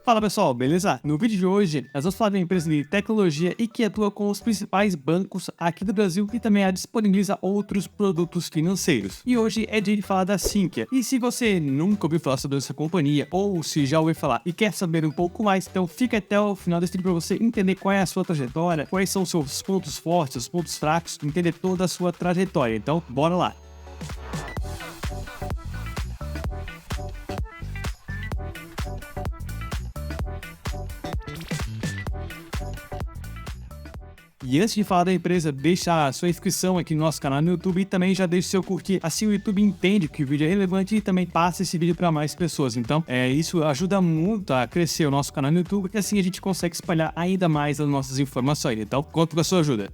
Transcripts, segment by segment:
Fala pessoal, beleza? No vídeo de hoje, nós vamos falar de uma empresa de tecnologia e que atua com os principais bancos aqui do Brasil e também disponibiliza outros produtos financeiros. E hoje é dia de falar da Sinqia. E se você nunca ouviu falar sobre essa companhia ou se já ouviu falar e quer saber um pouco mais, então fica até o final desse vídeo para você entender qual é a sua trajetória, quais são os seus pontos fortes, os pontos fracos, entender toda a sua trajetória. Então, bora lá! E antes de falar da empresa, deixa a sua inscrição aqui no nosso canal no YouTube e também já deixa o seu curtir, assim o YouTube entende que o vídeo é relevante e também passa esse vídeo para mais pessoas. Então, isso ajuda muito a crescer o nosso canal no YouTube e assim a gente consegue espalhar ainda mais as nossas informações. Então, conto com a sua ajuda.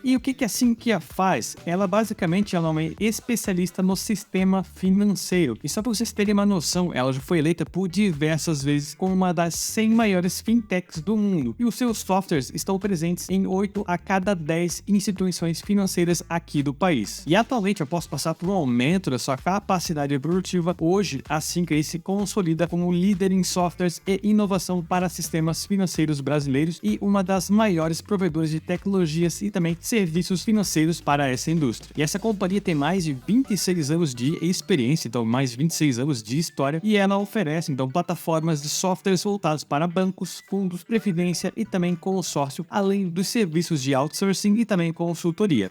E o que a Sinqia faz? Ela basicamente é uma especialista no sistema financeiro. E só para vocês terem uma noção, ela já foi eleita por diversas vezes como uma das 100 maiores fintechs do mundo. E os seus softwares estão presentes em 8 a cada 10 instituições financeiras aqui do país. E atualmente, após passar por um aumento da sua capacidade produtiva, hoje a Sinqia se consolida como líder em softwares e inovação para sistemas financeiros brasileiros e uma das maiores provedoras de tecnologias e também serviços financeiros para essa indústria. E essa companhia tem mais de 26 anos de experiência, então mais 26 anos de história, e ela oferece então plataformas de softwares voltados para bancos, fundos, previdência e também consórcio, além dos serviços de outsourcing e também consultoria.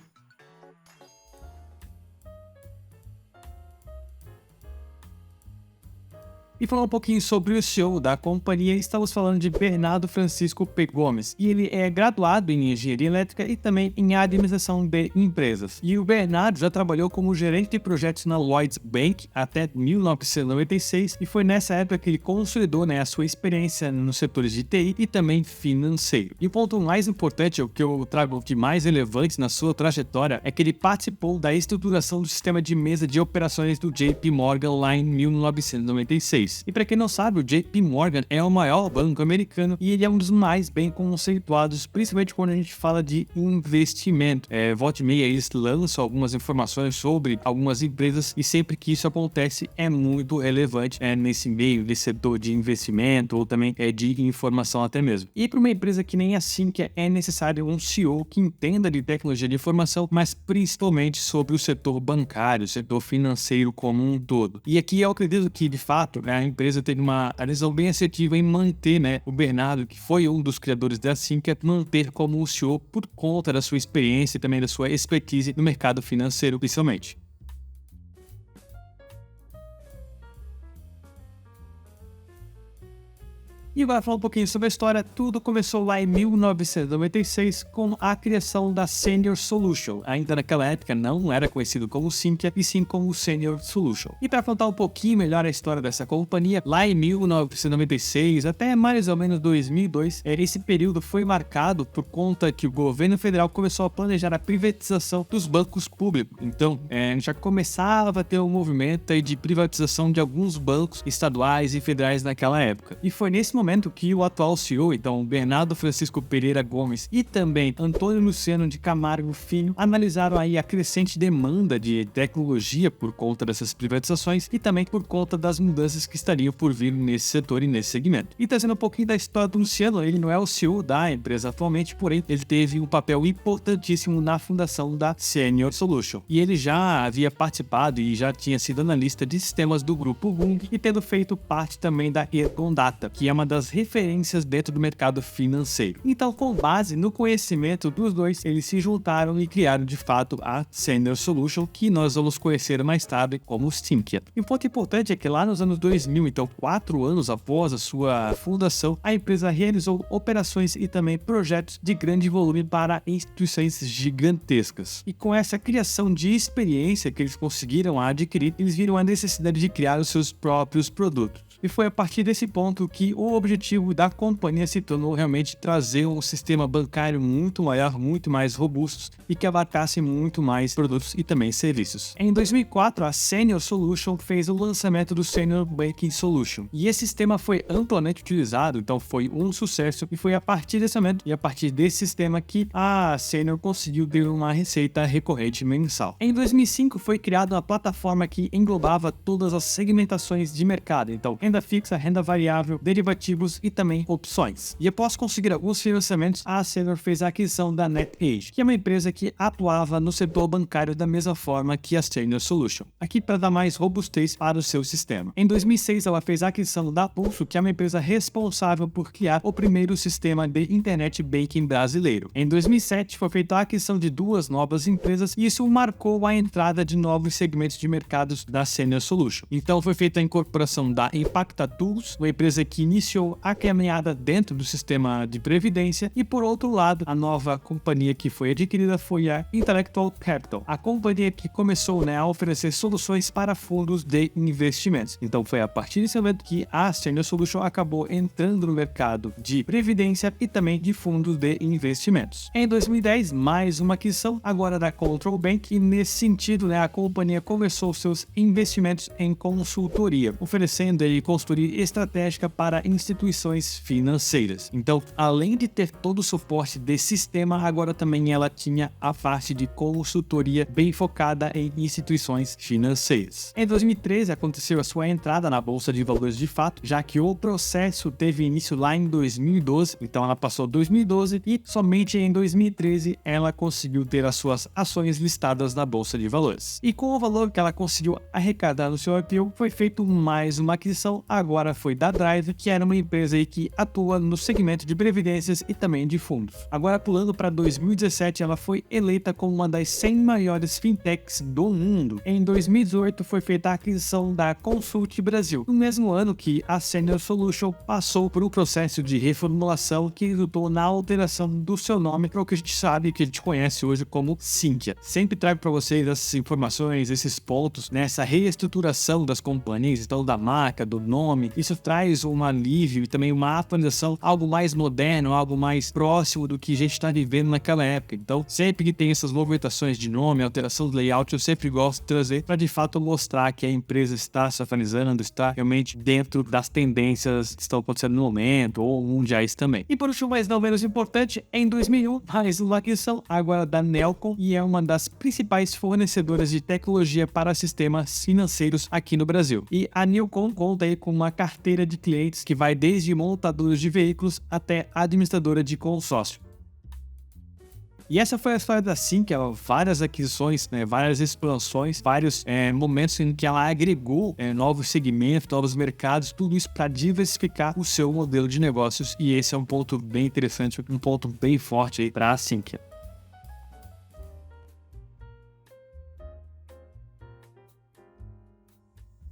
E falar um pouquinho sobre o CEO da companhia, estamos falando de Bernardo Francisco P. Gomes. E ele é graduado em Engenharia Elétrica e também em Administração de Empresas. E o Bernardo já trabalhou como gerente de projetos na Lloyds Bank até 1996 e foi nessa época que ele consolidou a sua experiência nos setores de TI e também financeiro. E o ponto mais importante, o que eu trago de mais relevante na sua trajetória, é que ele participou da estruturação do sistema de mesa de operações do JP Morgan lá em 1996. E para quem não sabe, o JP Morgan é o maior banco americano e ele é um dos mais bem conceituados, principalmente quando a gente fala de investimento. Volta e meia eles lançam algumas informações sobre algumas empresas e sempre que isso acontece é muito relevante nesse meio, nesse setor de investimento ou também de informação até mesmo. E para uma empresa que nem a Sinqia é necessário um CEO que entenda de tecnologia de informação, mas principalmente sobre o setor bancário, o setor financeiro como um todo. E aqui eu acredito que de fato a empresa teve uma decisão bem assertiva em manter o Bernardo, que foi um dos criadores da Sinqia, manter como o CEO por conta da sua experiência e também da sua expertise no mercado financeiro, principalmente. E agora falar um pouquinho sobre a história. Tudo começou lá em 1996 com a criação da Senior Solution. Ainda naquela época não era conhecido como Sinqia, e sim como Senior Solution. E para contar um pouquinho melhor a história dessa companhia, lá em 1996 até mais ou menos 2002, esse período foi marcado por conta que o governo federal começou a planejar a privatização dos bancos públicos. Então, já começava a ter um movimento de privatização de alguns bancos estaduais e federais naquela época. E foi nesse momento que o atual CEO, então Bernardo Francisco Pereira Gomes e também Antônio Luciano de Camargo Filho, analisaram aí a crescente demanda de tecnologia por conta dessas privatizações e também por conta das mudanças que estariam por vir nesse setor e nesse segmento. E trazendo um pouquinho da história do Luciano, ele não é o CEO da empresa atualmente, porém ele teve um papel importantíssimo na fundação da Senior Solution. E ele já havia participado e já tinha sido analista de sistemas do grupo Hung e tendo feito parte também da Ergon Data, que é uma das referências dentro do mercado financeiro. Então, com base no conhecimento dos dois, eles se juntaram e criaram de fato a Senior Solution, que nós vamos conhecer mais tarde como Sinqia. E o ponto importante é que lá nos anos 2000, então 4 anos após a sua fundação, a empresa realizou operações e também projetos de grande volume para instituições gigantescas. E com essa criação de experiência que eles conseguiram adquirir, eles viram a necessidade de criar os seus próprios produtos. E foi a partir desse ponto que o objetivo da companhia se tornou realmente trazer um sistema bancário muito maior, muito mais robusto e que abarcasse muito mais produtos e também serviços. Em 2004, a Senior Solution fez o lançamento do Senior Banking Solution e esse sistema foi amplamente utilizado, então foi um sucesso e foi a partir desse momento e a partir desse sistema que a Senior conseguiu ter uma receita recorrente mensal. Em 2005 foi criada uma plataforma que englobava todas as segmentações de mercado, então renda fixa, renda variável, derivativos e também opções. E após conseguir alguns financiamentos, a Senior fez a aquisição da NetEdge, que é uma empresa que atuava no setor bancário da mesma forma que a Senior Solution, aqui para dar mais robustez para o seu sistema. Em 2006, ela fez a aquisição da Pulso, que é uma empresa responsável por criar o primeiro sistema de internet banking brasileiro. Em 2007, foi feita a aquisição de duas novas empresas e isso marcou a entrada de novos segmentos de mercados da Senior Solution. Então foi feita a incorporação da Impacta Tools, uma empresa que iniciou a caminhada dentro do sistema de previdência, e por outro lado, a nova companhia que foi adquirida foi a Intellectual Capital, a companhia que começou a oferecer soluções para fundos de investimentos. Então foi a partir desse momento que a Senior Solution acabou entrando no mercado de previdência e também de fundos de investimentos. Em 2010, mais uma aquisição, agora da Control Bank, e nesse sentido, a companhia começou seus investimentos em consultoria, oferecendo aí consultoria estratégica para instituições financeiras. Então, além de ter todo o suporte desse sistema, agora também ela tinha a parte de consultoria bem focada em instituições financeiras. Em 2013, aconteceu a sua entrada na Bolsa de Valores de fato, já que o processo teve início lá em 2012, então ela passou 2012 e somente em 2013 ela conseguiu ter as suas ações listadas na Bolsa de Valores. E com o valor que ela conseguiu arrecadar no seu IPO, foi feito mais uma aquisição, agora foi da Drive, que era uma empresa aí que atua no segmento de previdências e também de fundos. Agora, pulando para 2017, ela foi eleita como uma das 100 maiores fintechs do mundo. Em 2018, foi feita a aquisição da Consult Brasil, no mesmo ano que a Senior Solution passou por um processo de reformulação que resultou na alteração do seu nome para o que a gente sabe, que a gente conhece hoje como Sinqia. Sempre trago para vocês essas informações, esses pontos, nessa reestruturação das companhias, então da marca, do nome. Isso traz um alívio e também uma atualização, algo mais moderno, algo mais próximo do que a gente está vivendo naquela época. Então, sempre que tem essas movimentações de nome, alteração do layout, eu sempre gosto de trazer para de fato mostrar que a empresa está se atualizando, está realmente dentro das tendências que estão acontecendo no momento, ou mundiais também. E por último, mas não menos importante, em 2001, mais uma aquisição agora da Nelcom, e é uma das principais fornecedoras de tecnologia para sistemas financeiros aqui no Brasil. E a Nelcom conta aí com uma carteira de clientes que vai desde montadoras de veículos até administradora de consórcio. E essa foi a história da Sinqia, várias aquisições, várias expansões, vários momentos em que ela agregou novos segmentos, novos mercados, tudo isso para diversificar o seu modelo de negócios, e esse é um ponto bem interessante, um ponto bem forte aí para a Sinqia.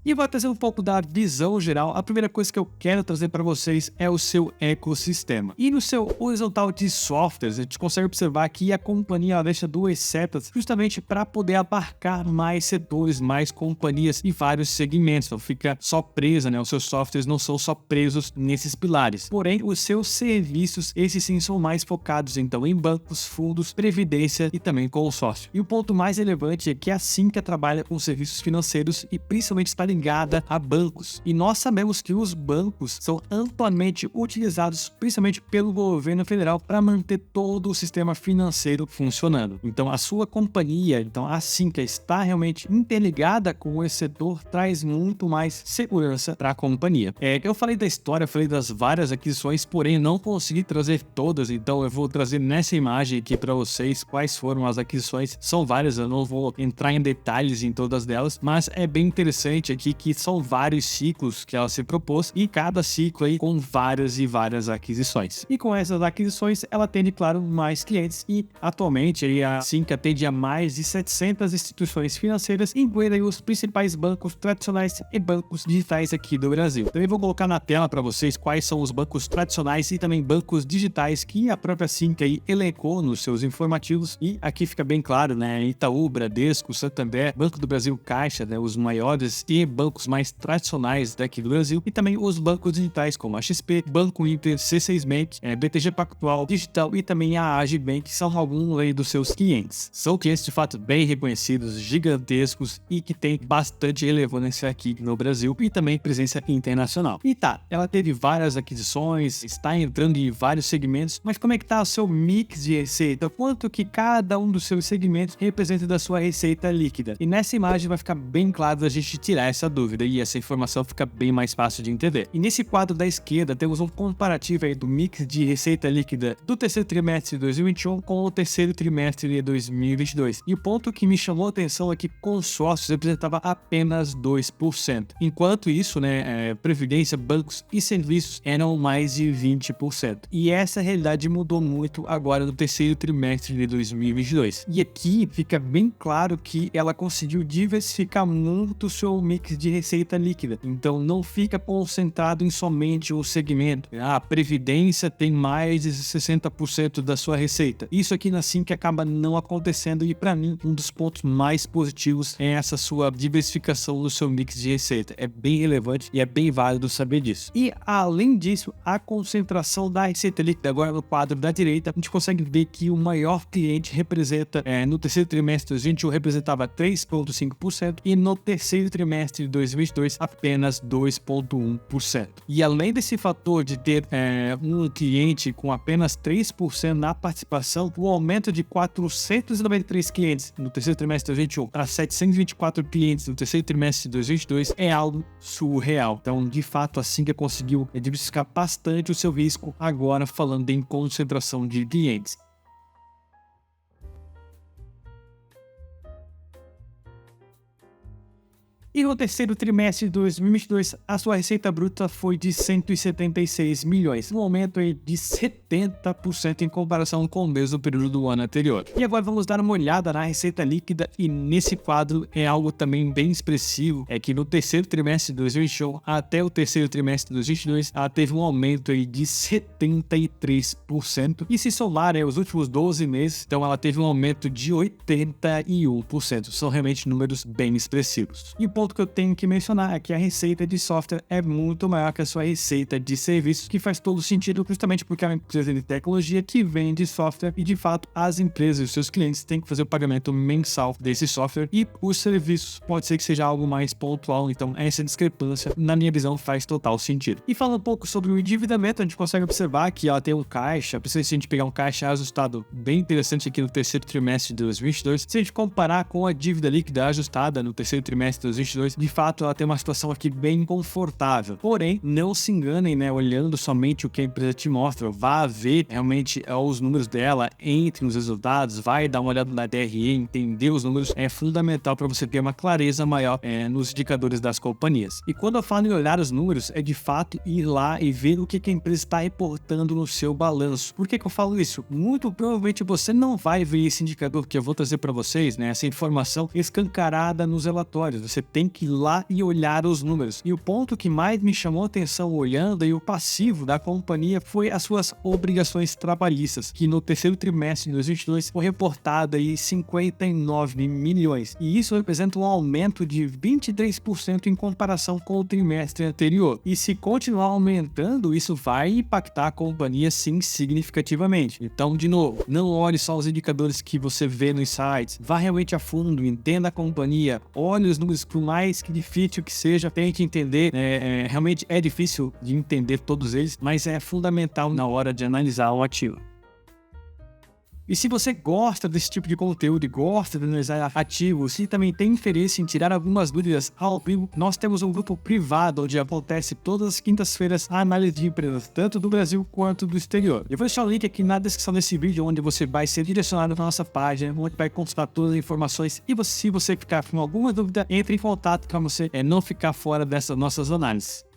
E vou trazer um pouco da visão geral. A primeira coisa que eu quero trazer para vocês é o seu ecossistema. E no seu horizontal de softwares, a gente consegue observar que a companhia deixa duas setas justamente para poder abarcar mais setores, mais companhias e vários segmentos. Então fica só presa, os seus softwares não são só presos nesses pilares. Porém, os seus serviços, esses sim são mais focados então em bancos, fundos, previdência e também consórcio. E o ponto mais relevante é que a Sinqia trabalha com serviços financeiros e principalmente está ligada a bancos. E nós sabemos que os bancos são amplamente utilizados principalmente pelo governo federal para manter todo o sistema financeiro funcionando. Então a sua companhia, então a Sinqia, está realmente interligada com esse setor, traz muito mais segurança para a companhia. Eu falei da história, falei das várias aquisições, porém não consegui trazer todas, então eu vou trazer nessa imagem aqui para vocês quais foram as aquisições. São várias, eu não vou entrar em detalhes em todas delas, mas é bem interessante aqui que são vários ciclos que ela se propôs, e cada ciclo aí com várias e várias aquisições. E com essas aquisições ela atende, claro, mais clientes, e atualmente aí a Sinqia atende a mais de 700 instituições financeiras, incluindo aí os principais bancos tradicionais e bancos digitais aqui do Brasil. Também vou colocar na tela para vocês quais são os bancos tradicionais e também bancos digitais que a própria Sinqia aí elencou nos seus informativos, e aqui fica bem claro, Itaú, Bradesco, Santander, Banco do Brasil, Caixa, os maiores e bancos mais tradicionais daqui do Brasil, e também os bancos digitais como a XP, Banco Inter, C6 Bank, BTG Pactual, Digital e também a Agibank, que são alguns aí dos seus clientes. São clientes de fato bem reconhecidos, gigantescos e que tem bastante relevância aqui no Brasil e também presença internacional. E ela teve várias aquisições, está entrando em vários segmentos, mas como é que tá o seu mix de receita? Quanto que cada um dos seus segmentos representa da sua receita líquida? E nessa imagem vai ficar bem claro da gente tirar essa essa dúvida e essa informação fica bem mais fácil de entender. E nesse quadro da esquerda temos um comparativo aí do mix de receita líquida do terceiro trimestre de 2021 com o terceiro trimestre de 2022. E o ponto que me chamou a atenção é que consórcios representava apenas 2%, enquanto isso, previdência, bancos e serviços eram mais de 20%. E essa realidade mudou muito agora no terceiro trimestre de 2022. E aqui fica bem claro que ela conseguiu diversificar muito o seu mix de receita líquida. Então não fica concentrado em somente um segmento. A previdência tem mais de 60% da sua receita. Isso aqui na Sinqia acaba não acontecendo e para mim um dos pontos mais positivos é essa sua diversificação no seu mix de receita. É bem relevante e é bem válido saber disso. E além disso, a concentração da receita líquida agora no quadro da direita, a gente consegue ver que o maior cliente representa, no terceiro trimestre de 2021 representava 3,5% e no terceiro trimestre de 2022 apenas 2,1%. E além desse fator de ter um cliente com apenas 3% na participação, o aumento de 493 clientes no terceiro trimestre de 2021 para 724 clientes no terceiro trimestre de 2022 é algo surreal. Então, de fato, a Sinqia conseguiu diversificar bastante o seu risco, agora falando em concentração de clientes. E no terceiro trimestre de 2022, a sua receita bruta foi de 176 milhões, um aumento de 70% em comparação com o mesmo período do ano anterior. E agora vamos dar uma olhada na receita líquida e nesse quadro é algo também bem expressivo, é que no terceiro trimestre de 2021 até o terceiro trimestre de 2022, ela teve um aumento de 73%, e se somar os últimos 12 meses, então ela teve um aumento de 81%. São realmente números bem expressivos. E o ponto que eu tenho que mencionar é que a receita de software é muito maior que a sua receita de serviços, que faz todo sentido justamente porque é uma empresa de tecnologia que vende software e de fato as empresas e os seus clientes têm que fazer o pagamento mensal desse software, e os serviços pode ser que seja algo mais pontual, então essa discrepância na minha visão faz total sentido. E falando um pouco sobre o endividamento, a gente consegue observar que ela tem um caixa, se a gente pegar um caixa ajustado bem interessante aqui no terceiro trimestre de 2022, se a gente comparar com a dívida líquida ajustada no terceiro trimestre de 2022, de fato ela tem uma situação aqui bem confortável. Porém, não se enganem, olhando somente o que a empresa te mostra, vá ver realmente os números dela, entre nos resultados, vai dar uma olhada na DRE, entender os números, é fundamental para você ter uma clareza maior nos indicadores das companhias. E quando eu falo em olhar os números, é de fato ir lá e ver o que a empresa está reportando no seu balanço. Por que eu falo isso? Muito provavelmente você não vai ver esse indicador que eu vou trazer para vocês, essa informação escancarada nos relatórios. Você tem que ir lá e olhar os números. E o ponto que mais me chamou a atenção olhando o passivo da companhia foi as suas obrigações trabalhistas, que no terceiro trimestre de 2022 foi reportada 59 milhões. E isso representa um aumento de 23% em comparação com o trimestre anterior. E se continuar aumentando, isso vai impactar a companhia sim significativamente. Então, de novo, não olhe só os indicadores que você vê nos sites, vá realmente a fundo, entenda a companhia, olhe os números, por mais que difícil que seja, tente entender. Realmente é difícil de entender todos eles, mas é fundamental na hora de analisar o ativo. E se você gosta desse tipo de conteúdo e gosta de analisar ativos e também tem interesse em tirar algumas dúvidas ao vivo, nós temos um grupo privado onde acontece todas as quintas-feiras a análise de empresas, tanto do Brasil quanto do exterior. Eu vou deixar o link aqui na descrição desse vídeo, onde você vai ser direcionado para a nossa página, onde vai consultar todas as informações. E se você ficar com alguma dúvida, entre em contato para você não ficar fora dessas nossas análises.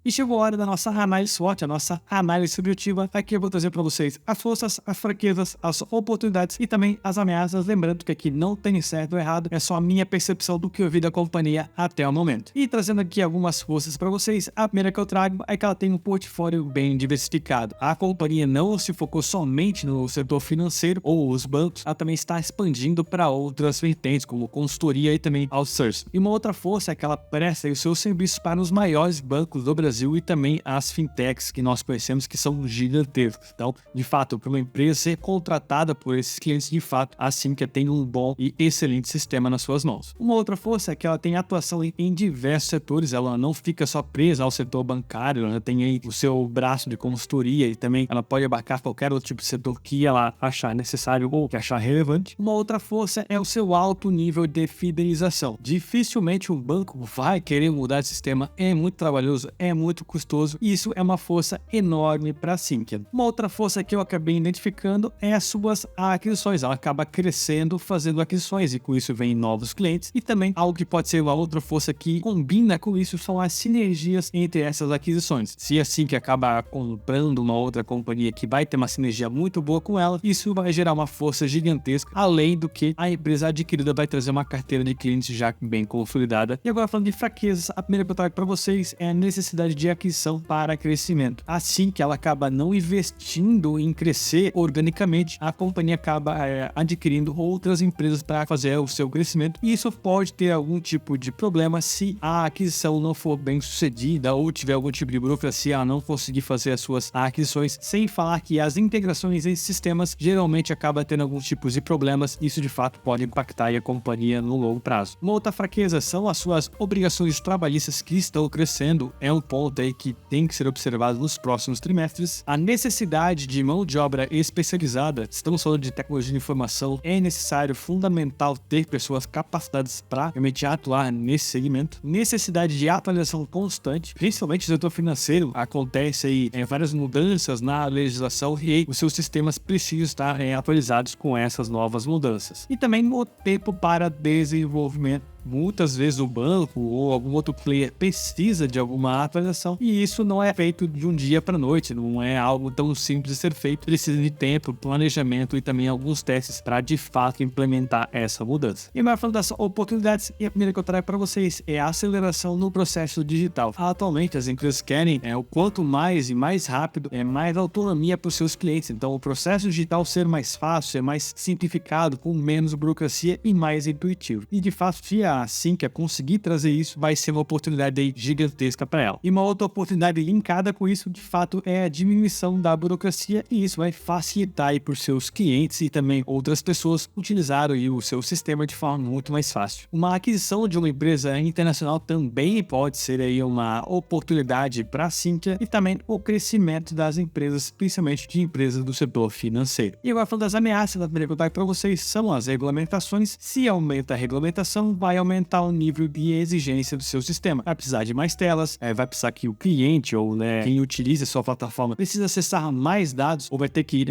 E chegou a hora da nossa análise SWOT, a nossa análise subjetiva. Aqui eu vou trazer para vocês as forças, as fraquezas, as oportunidades e também as ameaças. Lembrando que aqui não tem certo ou errado, é só a minha percepção do que eu vi da companhia até o momento. E trazendo aqui algumas forças para vocês, a primeira que eu trago é que ela tem um portfólio bem diversificado. A companhia não se focou somente no setor financeiro ou os bancos, ela também está expandindo para outras vertentes, como consultoria e também outsourcing. E uma outra força é que ela presta os seus serviços para os maiores bancos do Brasil Brasil e também as fintechs que nós conhecemos que são gigantescas. Então, de fato, para uma empresa ser contratada por esses clientes, de fato, a Sinqia tem um bom e excelente sistema nas suas mãos. Uma outra força é que ela tem atuação em diversos setores, ela não fica só presa ao setor bancário, ela tem aí o seu braço de consultoria e também ela pode abarcar qualquer outro tipo de setor que ela achar necessário ou que achar relevante. Uma outra força é o seu alto nível de fidelização. Dificilmente um banco vai querer mudar de sistema, é muito trabalhoso, é muito custoso e isso é uma força enorme para a Sinqia. Uma outra força que eu acabei identificando é as suas aquisições, ela acaba crescendo fazendo aquisições e com isso vem novos clientes e também algo que pode ser uma outra força que combina com isso são as sinergias entre essas aquisições. Se a Sinqia acaba comprando uma outra companhia que vai ter uma sinergia muito boa com ela, isso vai gerar uma força gigantesca, além do que a empresa adquirida vai trazer uma carteira de clientes já bem consolidada. E agora falando de fraquezas, a primeira que eu trago para vocês é a necessidade de aquisição para crescimento. Assim que ela acaba não investindo em crescer organicamente, a companhia acaba adquirindo outras empresas para fazer o seu crescimento e isso pode ter algum tipo de problema se a aquisição não for bem sucedida ou tiver algum tipo de burocracia, ela não conseguir fazer as suas aquisições, sem falar que as integrações em sistemas geralmente acaba tendo alguns tipos de problemas, isso de fato pode impactar a companhia no longo prazo. Uma outra fraqueza são as suas obrigações trabalhistas que estão crescendo, é um ponto aí que tem que ser observado nos próximos trimestres. A necessidade de mão de obra especializada, estamos falando de tecnologia de informação, é necessário, fundamental ter pessoas capacitadas para realmente atuar nesse segmento. Necessidade de atualização constante, principalmente no setor financeiro, acontece aí várias mudanças na legislação e aí os seus sistemas precisam estar atualizados com essas novas mudanças. E também o tempo para desenvolvimento. Muitas vezes o banco ou algum outro player precisa de alguma atualização e isso não é feito de um dia para noite, não é algo tão simples de ser feito, precisa de tempo, planejamento e também alguns testes para de fato implementar essa mudança. E agora falando das oportunidades, e a primeira que eu trago para vocês é a aceleração no processo digital. Atualmente as empresas querem o quanto mais e mais rápido, mais autonomia para os seus clientes, então o processo digital ser mais fácil, ser mais simplificado, com menos burocracia e mais intuitivo. E de fato, se a Sinqia conseguir trazer isso, vai ser uma oportunidade aí gigantesca para ela. E uma outra oportunidade linkada com isso, de fato, é a diminuição da burocracia e isso vai facilitar aí para os seus clientes e também outras pessoas utilizarem aí o seu sistema de forma muito mais fácil. Uma aquisição de uma empresa internacional também pode ser aí uma oportunidade para a Sinqia e também o crescimento das empresas, principalmente de empresas do setor financeiro. E agora falando das ameaças, a primeira que eu trago para vocês são as regulamentações. Se aumenta a regulamentação, vai aumentar o nível de exigência do seu sistema. Vai precisar de mais telas, vai precisar que o cliente ou quem utiliza a sua plataforma precisa acessar mais dados ou vai ter que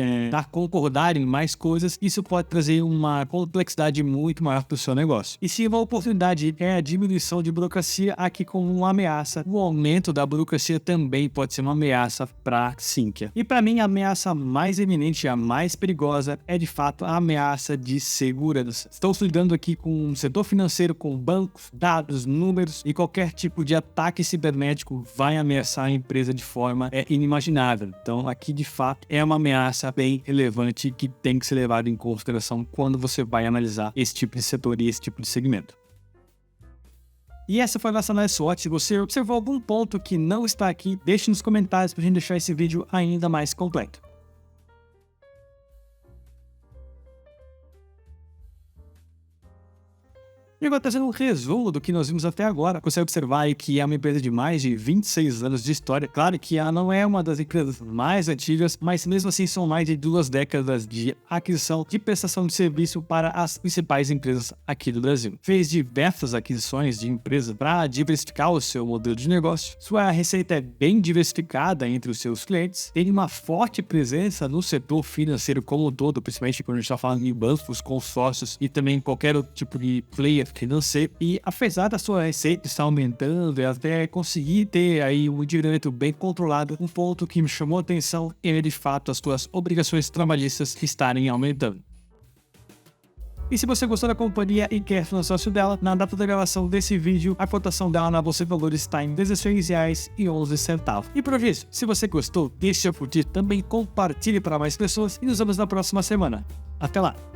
concordar em mais coisas. Isso pode trazer uma complexidade muito maior para o seu negócio. E se uma oportunidade é a diminuição de burocracia, aqui como uma ameaça, o aumento da burocracia também pode ser uma ameaça para a Sinqia. E para mim, a ameaça mais eminente, a mais perigosa, é de fato a ameaça de segurança. Estou lidando aqui com o setor financeiro, com bancos, dados, números e qualquer tipo de ataque cibernético vai ameaçar a empresa de forma inimaginável. Então aqui de fato é uma ameaça bem relevante que tem que ser levado em consideração quando você vai analisar esse tipo de setor e esse tipo de segmento. E essa foi a nossa análise SWOT. Se você observou algum ponto que não está aqui, deixe nos comentários para a gente deixar esse vídeo ainda mais completo. E agora trazendo um resumo do que nós vimos até agora, você observar aí que é uma empresa de mais de 26 anos de história. Claro que ela não é uma das empresas mais antigas, mas mesmo assim são mais de 2 décadas de aquisição de prestação de serviço para as principais empresas aqui do Brasil. Fez diversas aquisições de empresas para diversificar o seu modelo de negócio. Sua receita é bem diversificada entre os seus clientes. Tem uma forte presença no setor financeiro como um todo, principalmente quando a gente está falando em bancos, consórcios e também qualquer outro tipo de player financeiro. E apesar da sua receita estar aumentando e até conseguir ter aí um endividamento bem controlado, um ponto que me chamou a atenção é de fato as suas obrigações trabalhistas estarem aumentando. E se você gostou da companhia e quer ser sócio dela, na data da gravação desse vídeo, a cotação dela na Bolsa de Valores está em R$ 16,11. E por isso, se você gostou, deixe seu curtir, também compartilhe para mais pessoas e nos vemos na próxima semana. Até lá!